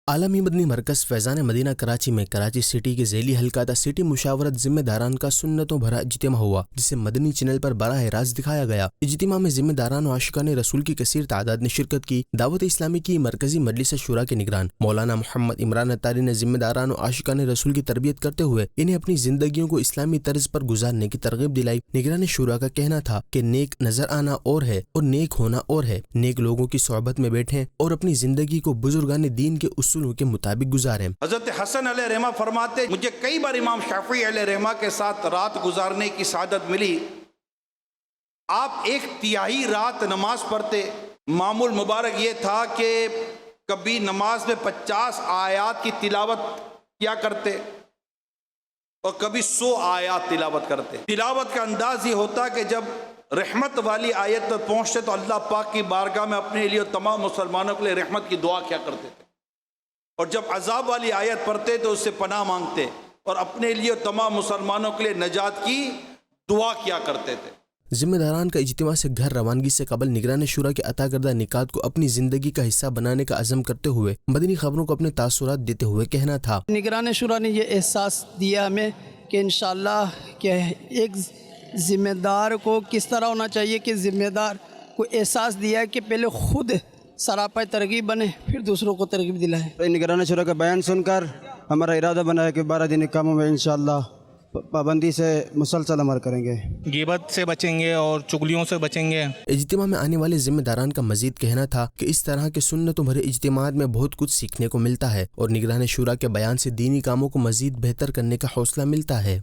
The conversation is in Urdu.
عالمی مدنی مرکز فیضان مدینہ کراچی میں کراچی سٹی کے ذیلی حلقہ دا سٹی مشاورت ذمہ داران کا سنتوں بھرا اجتماع ہوا، جسے مدنی چینل پر براہ راست دکھایا گیا۔ اجتماع میں ذمہ داران و عاشقان رسول کی کثیر تعداد نے شرکت کی۔ دعوت اسلامی کی مرکزی مجلس شورا کے نگران مولانا محمد عمران اتاری نے ذمہ داران و عاشقان رسول کی تربیت کرتے ہوئے انہیں اپنی زندگیوں کو اسلامی طرز پر گزارنے کی ترغیب دلائی۔ نگران شورا کا کہنا تھا کہ نیک نظر آنا اور ہے اور نیک ہونا اور ہے۔ نیک لوگوں کی صحبت میں بیٹھیں اور اپنی زندگی کو بزرگان دین کے اصولوں کے مطابق گزاریں۔ حضرت حسن علیہ رحمہ فرماتے، مجھے کئی بار امام شافعی علیہ رحمہ کے ساتھ رات گزارنے کی سعادت ملی۔ آپ ایک تہائی رات نماز پڑھتے، معمول مبارک یہ تھا کہ کبھی نماز میں 50 آیات کی تلاوت کیا کرتے اور کبھی 100 آیات تلاوت کرتے۔ تلاوت کا انداز یہ ہوتا کہ جب رحمت والی آیت پر پہنچتے تو اللہ پاک کی بارگاہ میں اپنے لیے اور تمام مسلمانوں کے لیے رحمت کی دعا کیا کرتے تھے، اور جب عذاب والی آیت پڑھتے تو اس سے پناہ مانگتے اور اپنے لیے اور تمام مسلمانوں کے لیے نجات کی دعا کیا کرتے تھے۔ ذمہ داران کا اجتماع سے گھر روانگی سے قبل نگران شورا کے عطا کردہ نکات کو اپنی زندگی کا حصہ بنانے کا عزم کرتے ہوئے مدنی خبروں کو اپنے تاثرات دیتے ہوئے کہنا تھا۔ نگران شورا نے یہ احساس دیا ہمیں کہ انشاءاللہ کہ ایک ذمہ دار کو کس طرح ہونا چاہیے، کہ ذمہ دار کو احساس دیا ہے کہ پہلے خود سراپا ترغیب بنے پھر دوسروں کو ترغیب دلائے۔ نگران شورا کا بیان سن کر ہمارا ارادہ بنا ہے کہ 12 دن کاموں میں انشاءاللہ پابندی سے مسلسل عمل کریں گے، غیبت سے بچیں گے اور چغلیوں سے بچیں گے۔ اجتماع میں آنے والے ذمہ داران کا مزید کہنا تھا کہ اس طرح کے سنتوں بھرے اجتماعات میں بہت کچھ سیکھنے کو ملتا ہے اور نگران شورا کے بیان سے دینی کاموں کو مزید بہتر کرنے کا حوصلہ ملتا ہے۔